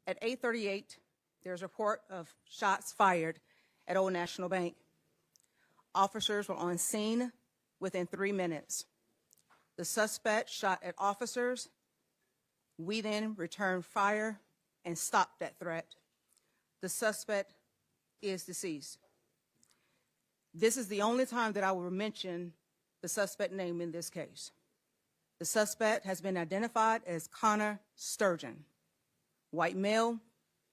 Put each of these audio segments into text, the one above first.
At 8:38, there's a report of shots fired at Old National Bank. Officers were on scene within 3 minutes. The suspect shot at officers. We then returned fire and stopped that threat. The suspect is deceased. This is the only time that I will mention the suspect name in this case. The suspect has been identified as Connor Sturgeon, white male,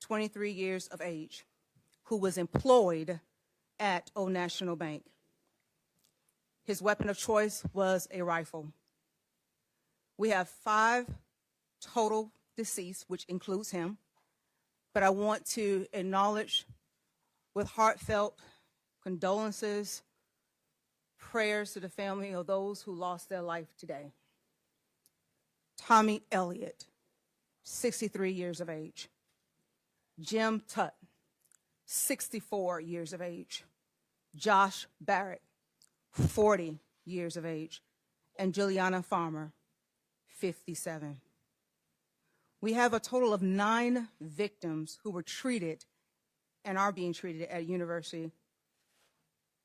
23 years of age, who was employed at Old National Bank. His weapon of choice was a rifle. We have 5 total deceased, which includes him, but I want to acknowledge with heartfelt condolences, prayers to the family of those who lost their life today. Tommy Elliott, 63 years of age. Jim Tutt, 64 years of age. Josh Barrett, 40 years of age. And Juliana Farmer, 57. We have a total of 9 victims who were treated and are being treated at University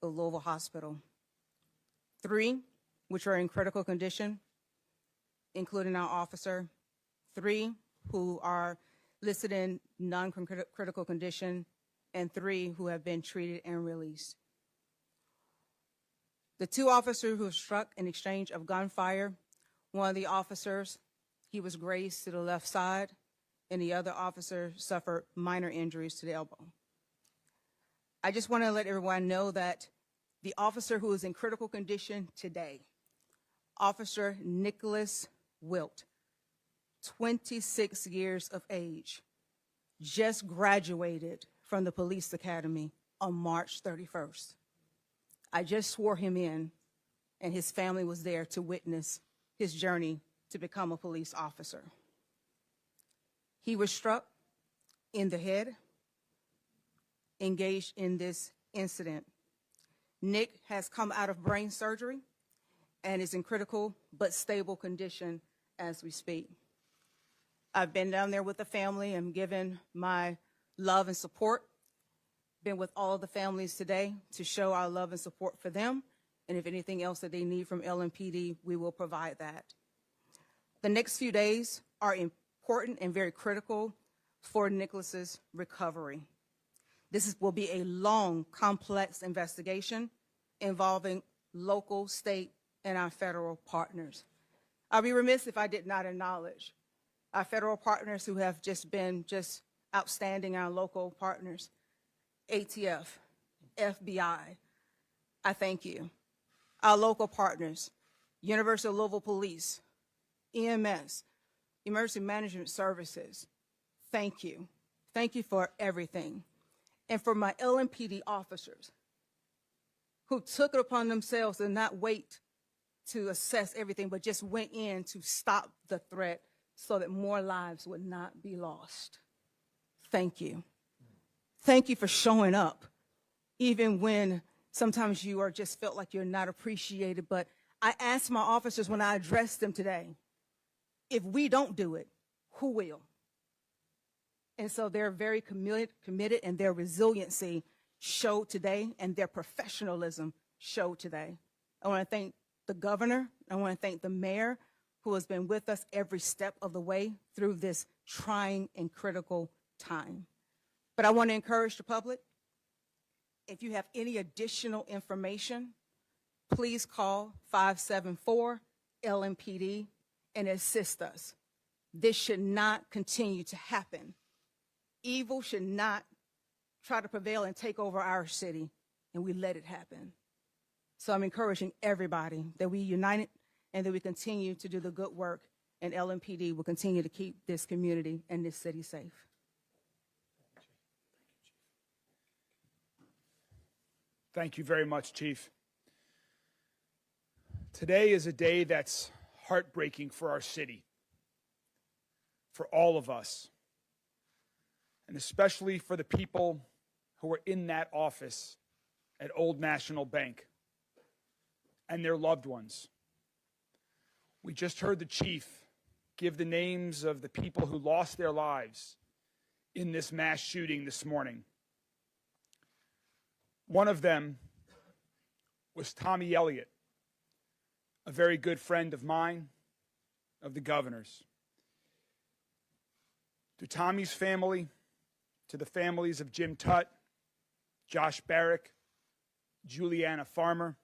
of Louisville Hospital. 3 which are in critical condition, including our officer. 3 who are listed in non-critical condition, and 3 who have been treated and released. The 2 officers who were struck in exchange of gunfire, one of the officers, he was grazed to the left side, and the other officer suffered minor injuries to the elbow. I just want to let everyone know that the officer who is in critical condition today, Officer Nicholas Wilt, 26 years of age, just graduated from the police academy on March 31st. I just swore him in, and his family was there to witness his journey to become a police officer. He was struck in the head, engaged in this incident. Nick has come out of brain surgery and is in critical but stable condition as we speak. I've been down there with the family and given my love and support. Been with all of the families today to show our love and support for them, and if anything else that they need from LMPD, we will provide that. The next few days are important and very critical for Nicholas's recovery. This will be a long, complex investigation involving local, state, and our federal partners. I'd be remiss if I did not acknowledge our federal partners who have been outstanding, our local partners, ATF, FBI, I thank you. Our local partners, University of Louisville Police, EMS, Emergency Management Services, thank you. Thank you for everything. And for my LMPD officers who took it upon themselves to not wait to assess everything, but just went in to stop the threat so that more lives would not be lost. Thank you. Thank you for showing up, even when sometimes you are just felt like you're not appreciated. But I asked my officers when I addressed them today, if we don't do it, who will? And so they're very committed, and their resiliency showed today, and their professionalism showed today. I want to thank the governor. I want to thank the mayor, who has been with us every step of the way through this trying and critical time. But I want to encourage the public, if you have any additional information, please call 574-LMPD and assist us. This should not continue to happen. Evil should not try to prevail and take over our city, and we let it happen. So I'm encouraging everybody that we unite and that we continue to do the good work, and LMPD will continue to keep this community and this city safe. Thank you very much, Chief. Today is a day that's heartbreaking for our city, for all of us, and especially for the people who are in that office at Old National Bank and their loved ones. We just heard the Chief give the names of the people who lost their lives in this mass shooting this morning. One of them was Tommy Elliott, a very good friend of mine, of the governor's. To Tommy's family, to the families of Jim Tutt, Josh Barrick, Juliana Farmer,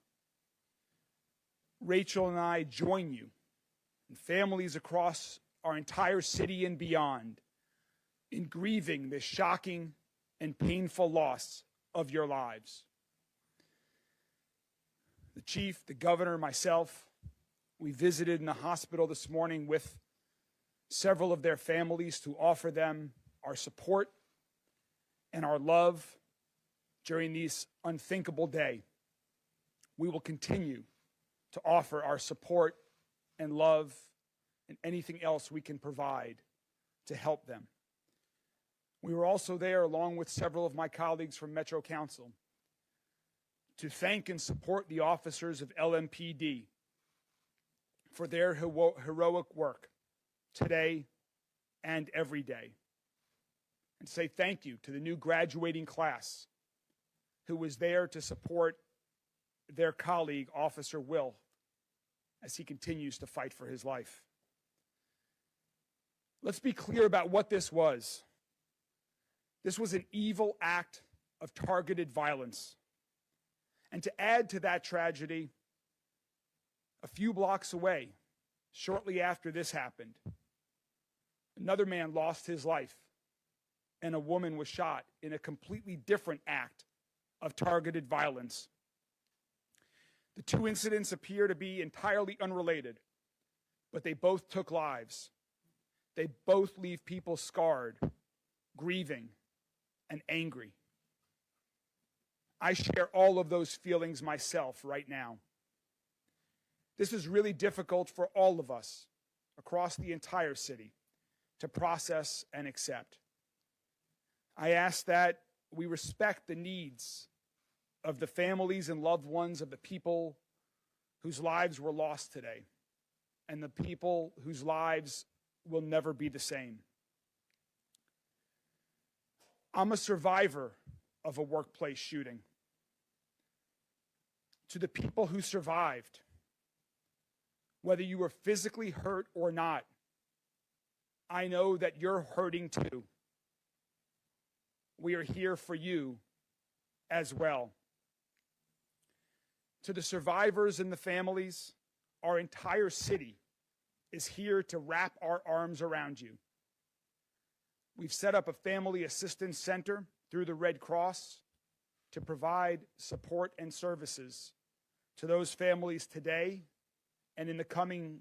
Rachel and I join you and families across our entire city and beyond in grieving this shocking and painful loss of your lives. The chief, the governor, myself, we visited in the hospital this morning with several of their families to offer them our support and our love during this unthinkable day. We will continue to offer our support and love and anything else we can provide to help them. We were also there, along with several of my colleagues from Metro Council, to thank and support the officers of LMPD for their heroic work today and every day. And say thank you to the new graduating class who was there to support their colleague, Officer Will, as he continues to fight for his life. Let's be clear about what this was. This was an evil act of targeted violence. And to add to that tragedy, a few blocks away, shortly after this happened, another man lost his life and a woman was shot in a completely different act of targeted violence. The two incidents appear to be entirely unrelated, but they both took lives. They both leave people scarred, grieving, and angry. I share all of those feelings myself right now. This is really difficult for all of us across the entire city to process and accept. I ask that we respect the needs of the families and loved ones of the people whose lives were lost today and the people whose lives will never be the same. I'm a survivor of a workplace shooting. To the people who survived, whether you were physically hurt or not, I know that you're hurting too. We are here for you as well. To the survivors and the families, our entire city is here to wrap our arms around you. We've set up a family assistance center through the Red Cross to provide support and services to those families today and in the coming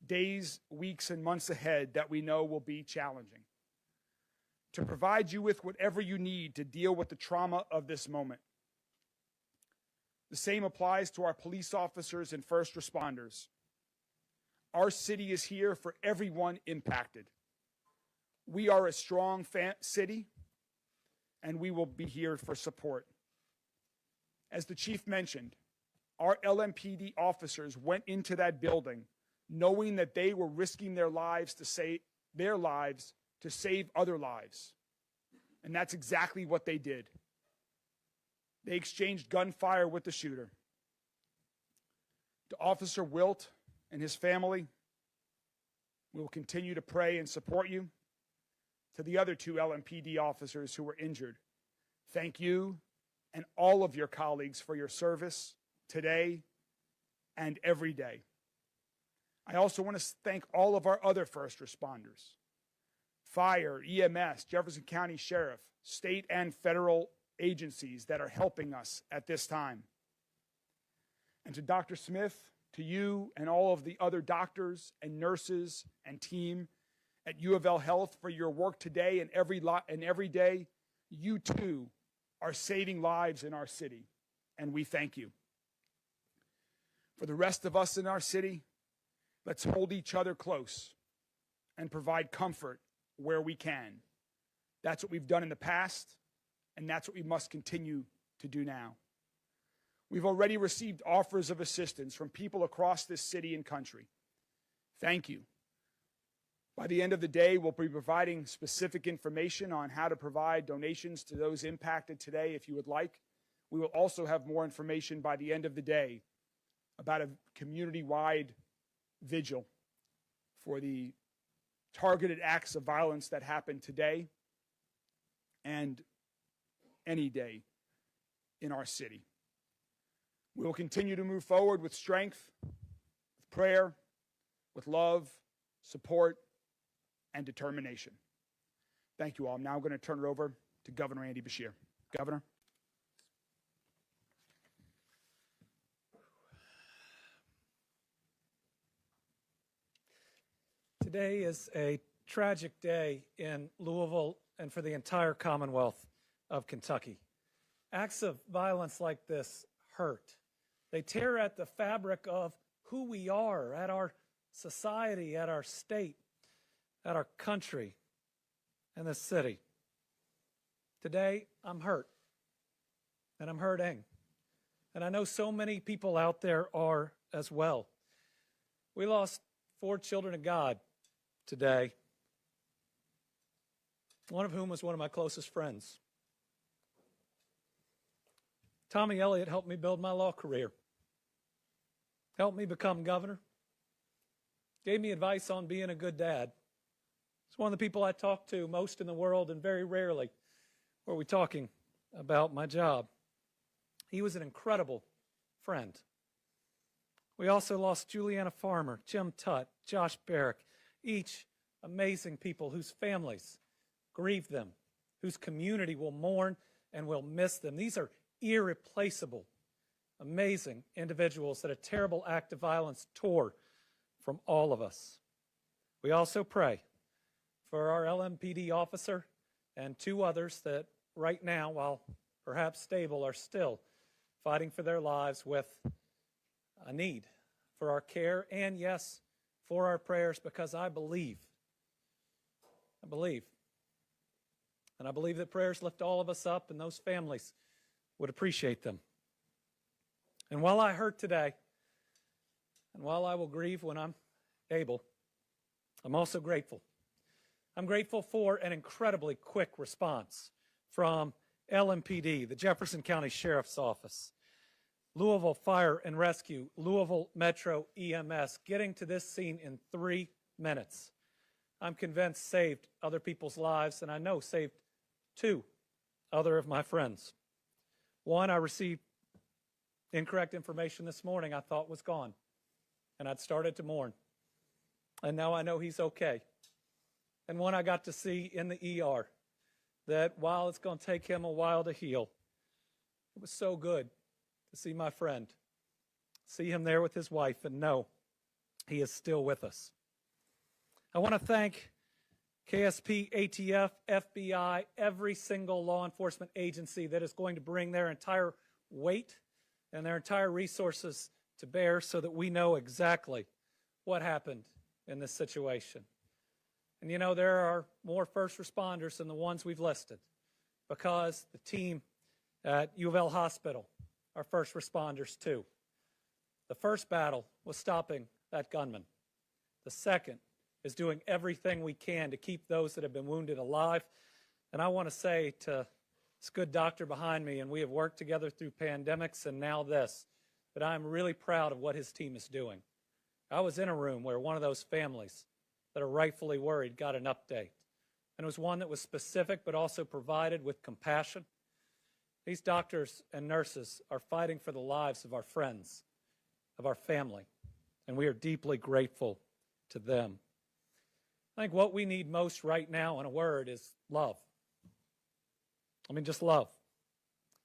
days, weeks, and months ahead that we know will be challenging. To provide you with whatever you need to deal with the trauma of this moment. The same applies to our police officers and first responders. Our city is here for everyone impacted. We are a strong city, and we will be here for support. As the chief mentioned, our LMPD officers went into that building knowing that they were risking their lives to save other lives. And that's exactly what they did. They exchanged gunfire with the shooter. To Officer Wilt and his family, we will continue to pray and support you. To the other two LMPD officers who were injured, thank you and all of your colleagues for your service today and every day. I also want to thank all of our other first responders, fire, EMS, Jefferson County Sheriff, state and federal agencies that are helping us at this time. And to Dr. Smith, to you and all of the other doctors and nurses and team at U of L Health for your work today and every day, you too are saving lives in our city, and we thank you. For the rest of us in our city, let's hold each other close and provide comfort where we can. That's what we've done in the past, and that's what we must continue to do now. We've already received offers of assistance from people across this city and country. Thank you. By the end of the day, we'll be providing specific information on how to provide donations to those impacted today if you would like. We will also have more information by the end of the day about a community-wide vigil for the targeted acts of violence that happened today and any day in our city. We will continue to move forward with strength, with prayer, with love, support, and determination. Thank you all. I'm now going to turn it over to Governor Andy Beshear. Governor. Today is a tragic day in Louisville and for the entire Commonwealth of Kentucky. Acts of violence like this hurt. They tear at the fabric of who we are, at our society, at our state, at our country, and this city. Today, I'm hurt, and I'm hurting. And I know so many people out there are as well. We lost 4 children of God today, one of whom was one of my closest friends. Tommy Elliott helped me build my law career, helped me become governor, gave me advice on being a good dad. He's one of the people I talk to most in the world, and very rarely were we talking about my job. He was an incredible friend. We also lost Juliana Farmer, Jim Tutt, Josh Barrick, each amazing people whose families grieve them, whose community will mourn and will miss them. These are irreplaceable, amazing individuals that a terrible act of violence tore from all of us. We also pray for our LMPD officer and 2 others that right now, while perhaps stable, are still fighting for their lives with a need for our care and, yes, for our prayers, because I believe, and I believe that prayers lift all of us up, and those families would appreciate them. And while I hurt today, and while I will grieve when I'm able, I'm also grateful. I'm grateful for an incredibly quick response from LMPD, the Jefferson County Sheriff's Office, Louisville Fire and Rescue, Louisville Metro EMS, getting to this scene in 3 minutes. I'm convinced saved other people's lives, and I know saved 2 other of my friends. One, I received incorrect information this morning I thought was gone, and I'd started to mourn. And now I know he's okay. And one I got to see in the ER, that while it's going to take him a while to heal, it was so good to see my friend, see him there with his wife, and know he is still with us. I want to thank KSP, ATF, FBI, every single law enforcement agency that is going to bring their entire weight and their entire resources to bear so that we know exactly what happened in this situation. And you know, there are more first responders than the ones we've listed, because the team at U of L Hospital are first responders too. The first battle was stopping that gunman. The second is doing everything we can to keep those that have been wounded alive. And I want to say to this good doctor behind me, and we have worked together through pandemics and now this, that I'm really proud of what his team is doing. I was in a room where one of those families that are rightfully worried got an update. And it was one that was specific but also provided with compassion. These doctors and nurses are fighting for the lives of our friends, of our family, and we are deeply grateful to them. I think what we need most right now, in a word, is love. I mean, just love.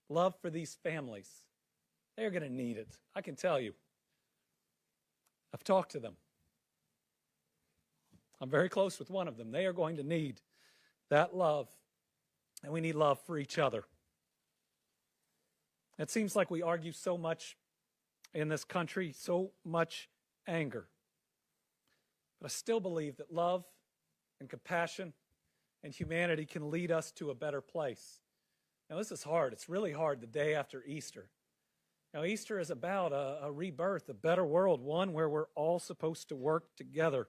Love for these families. They're going to need it, I can tell you. I've talked to them. I'm very close with one of them. They are going to need that love, and we need love for each other. It seems like we argue so much in this country, so much anger. But I still believe that love and compassion and humanity can lead us to a better place. Now, this is hard. It's really hard the day after Easter. Now, Easter is about a rebirth, a better world, one where we're all supposed to work together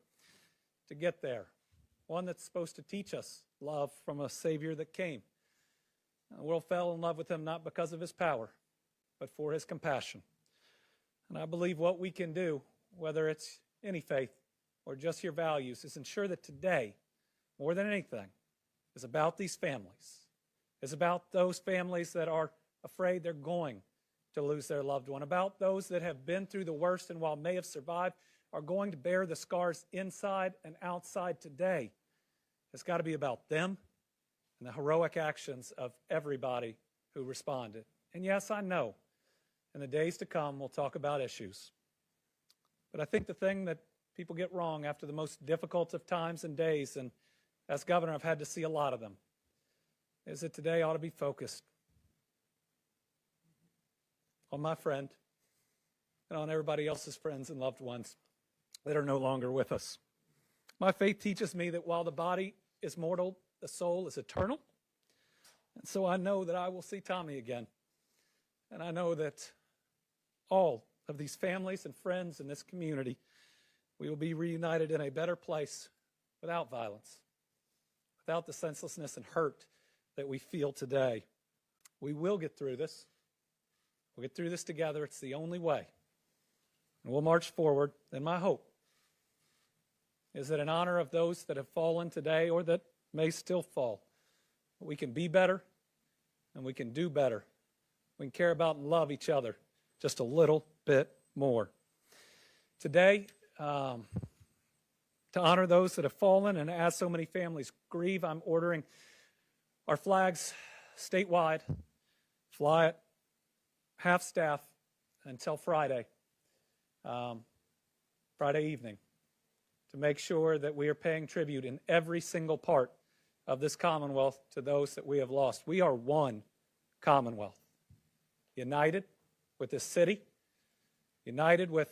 to get there. one that's supposed to teach us love from a Savior that came. The world fell in love with him not because of his power, but for his compassion. And I believe what we can do, whether it's any faith or just your values, is ensure that today, more than anything, is about these families. Is about those families that are afraid they're going to lose their loved one, about those that have been through the worst and while may have survived, are going to bear the scars inside and outside today. It's got to be about them and the heroic actions of everybody who responded. And yes, I know, in the days to come, we'll talk about issues. But I think the thing that people get wrong after the most difficult of times and days, and as governor, I've had to see a lot of them, is that today ought to be focused on my friend and on everybody else's friends and loved ones that are no longer with us. My faith teaches me that while the body is mortal, the soul is eternal. And so I know that I will see Tommy again. And I know that all of these families and friends in this community, we will be reunited in a better place without violence, without the senselessness and hurt that we feel today. We will get through this. We'll get through this together. It's the only way. And we'll march forward. And my hope is that in honor of those that have fallen today or that may still fall, we can be better and we can do better. We can care about and love each other just a little bit more. Today, to honor those that have fallen and as so many families grieve, I'm ordering our flags statewide, fly at half staff until Friday evening, to make sure that we are paying tribute in every single part of this Commonwealth to those that we have lost. We are one Commonwealth, united with this city, united with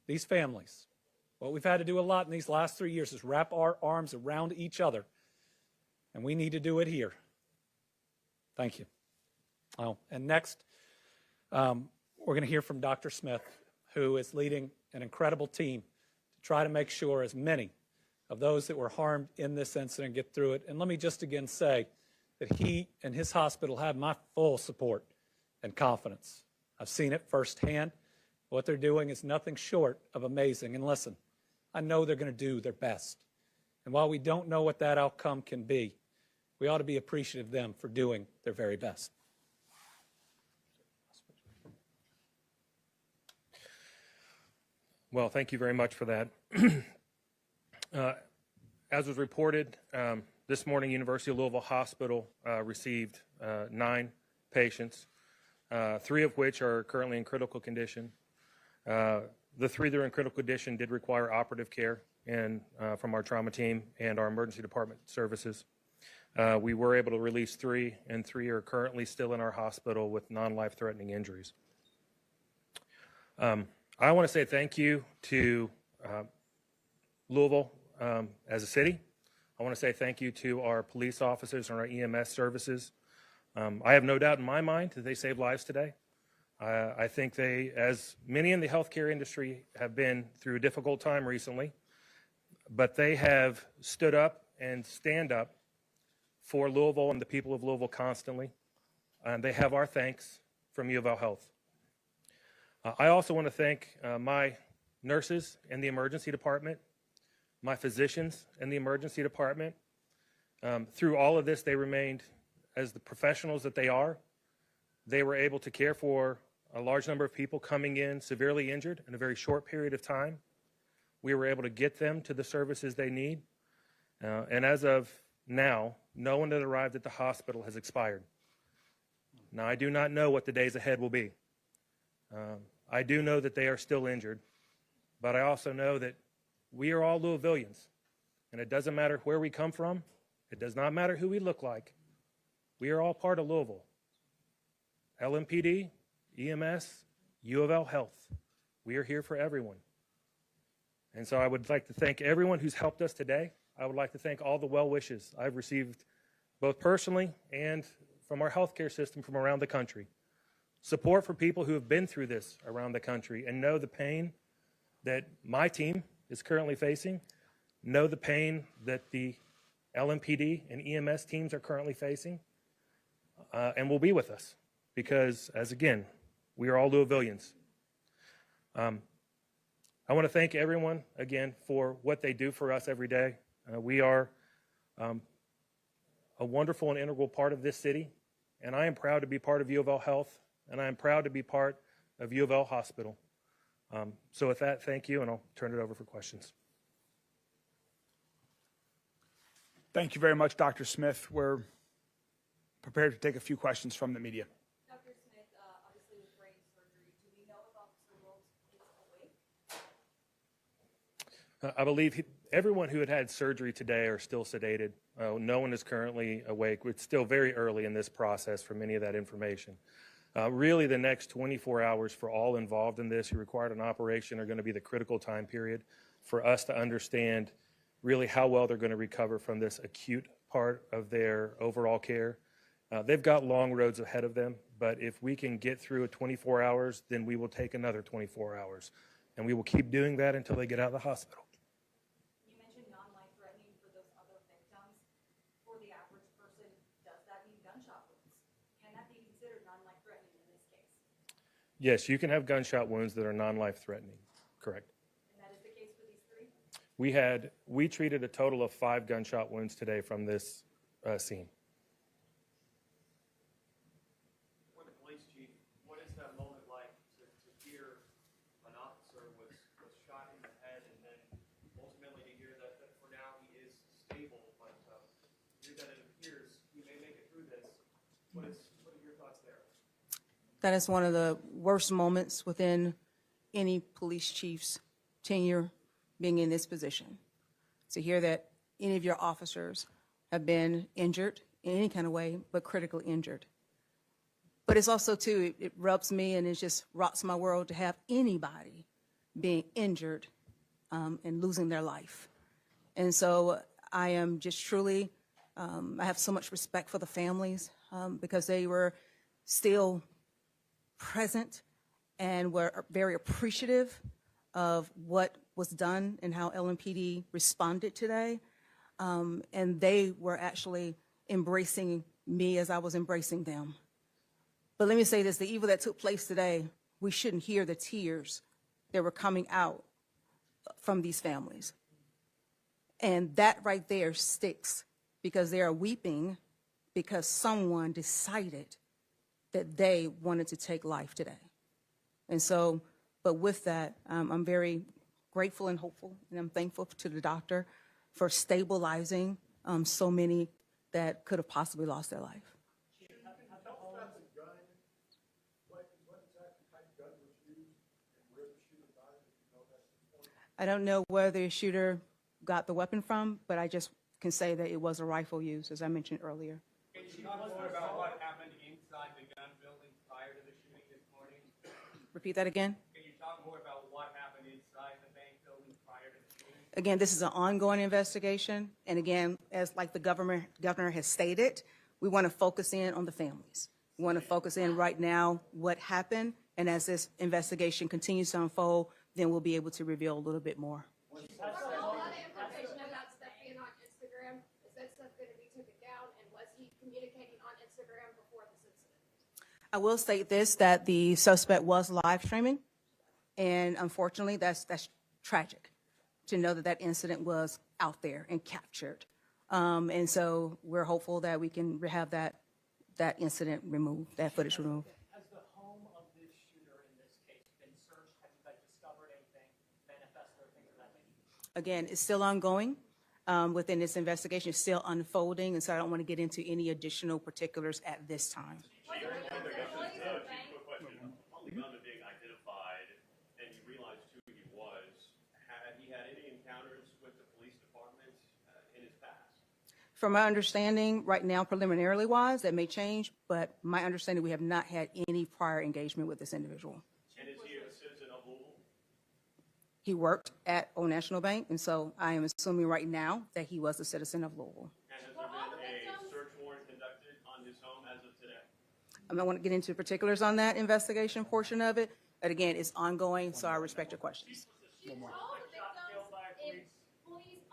these families. What we've had to do a lot in these last 3 years is wrap our arms around each other, and we need to do it here. Thank you. Oh, and next, we're going to hear from Dr. Smith, who is leading an incredible team to try to make sure as many of those that were harmed in this incident get through it. And let me just again say that he and his hospital have my full support and confidence. I've seen it firsthand. What they're doing is nothing short of amazing. And listen, I know they're going to do their best. And while we don't know what that outcome can be, we ought to be appreciative of them for doing their very best. Well, thank you very much for that. As was reported, this morning, University of Louisville Hospital received 9 patients, 3 of which are currently in critical condition. The 3 that are in critical condition did require operative care from our trauma team and our emergency department services. We were able to release 3, and 3 are currently still in our hospital with non-life-threatening injuries. I want to say thank you to Louisville as a city. I want to say thank you to our police officers and our EMS services. I have no doubt in my mind that they saved lives today. I think they, as many in the healthcare industry, have been through a difficult time recently, but they have stood up and stand up for Louisville and the people of Louisville constantly. And they have our thanks from U of L Health. I also want to thank my nurses in the emergency department, my physicians in the emergency department. Through all of this, they remained, as the professionals that they are, they were able to care for a large number of people coming in severely injured in a very short period of time. We were able to get them to the services they need. And as of now, no one that arrived at the hospital has expired. Now, I do not know what the days ahead will be. I do know that they are still injured, but I also know that we are all Louisvillians, and it doesn't matter where we come from. It does not matter who we look like. We are all part of Louisville. LMPD, EMS, U of L Health. We are here for everyone. And so I would like to thank everyone who's helped us today. I would like to thank all the well wishes I've received, both personally and from our healthcare system from around the country. Support for people who have been through this around the country and know the pain that my team is currently facing. know the pain that the LMPD and EMS teams are currently facing, and will be with us because, as again, we are all Louisvillians. I want to thank everyone again for what they do for us every day. We are a wonderful and integral part of this city, and I am proud to be part of U of L Health, and I am proud to be part of U of L Hospital. So with that, thank you, and I'll turn it over for questions. Thank you very much, Dr. Smith. We're prepared to take a few questions from the media. Dr. Smith, obviously with brain surgery, do we know if Officer Wilkes is awake? I believe everyone who had surgery today are still sedated. No one is currently awake. It's still very early in this process for many of that information. Really, the next 24 hours for all involved in this who required an operation are going to be the critical time period for us to understand really how well they're going to recover from this acute part of their overall care. They've got long roads ahead of them, but if we can get through a 24 hours, then we will take another 24 hours. And we will keep doing that until they get out of the hospital. You mentioned non-life-threatening for those other victims. For the average person, does that mean gunshot wounds? Can that be considered non-life-threatening in this case? Yes, you can have gunshot wounds that are non-life-threatening, correct. And that is the case for these three? We treated a total of 5 gunshot wounds today from this scene. For the police chief, what is that moment like to hear an officer was shot in the head and then ultimately to hear that for now he is stable, but hear that it appears he may make it through this? What are your thoughts there? That is one of the worst moments within any police chief's tenure being in this position. To hear that any of your officers have been injured in any kind of way, but critically injured. But it's also, too, it rubs me and it just rocks my world to have anybody being injured and losing their life. And so I am just truly, I have so much respect for the families because they were still present and were very appreciative of what was done and how LMPD responded today. And they were actually embracing me as I was embracing them. But let me say this, the evil that took place today, we shouldn't hear the tears that were coming out from these families. And that right there sticks because they are weeping because someone decided that they wanted to take life today. And so, but with that, I'm very grateful and hopeful, and I'm thankful to the doctor for stabilizing so many that could have possibly lost their life. I don't know where the shooter got the weapon from, but I just can say that it was a rifle used, as I mentioned earlier. Can you talk more about what happened inside the gun building prior to the shooting this morning? Repeat that again. Can you talk more about what happened inside the bank building prior to the shooting? Again, this is an ongoing investigation, and again, as like the governor has stated, we want to focus in on the families. We want to focus in right now what happened, and as this investigation continues to unfold, then we'll be able to reveal a little bit more. There's a lot of information about stuff being on Instagram. Is that stuff going to be taken down, and was he communicating on Instagram before this incident? I will state this, that the suspect was live streaming, and unfortunately, that's tragic to know that that incident was out there and captured. And so we're hopeful that we can have that incident removed, that footage removed. Has the home of this shooter in this case been searched? Have you guys discovered anything, manifest or things of that nature? Again, it's still ongoing within this investigation. It's still unfolding, and so I don't want to get into any additional particulars at this time. On the gun being identified, and you realized who he was, had he had any encounters with the police department in his past? From my understanding, right now, preliminarily wise, that may change, but my understanding, we have not had any prior engagement with this individual. And is he a citizen of Louisville? He worked at Old National Bank, and so I am assuming right now that he was a citizen of Louisville. And has there been a search warrant conducted on his home as of today? I don't want to get into particulars on that investigation portion of it, but again, it's ongoing, so I respect your questions. All the victims, if police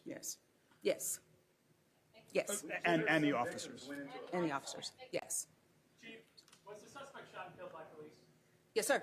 Yes. Yes. Yes. And the officers. And the officers. Yes. Chief, was the suspect shot and killed by police? Yes, sir.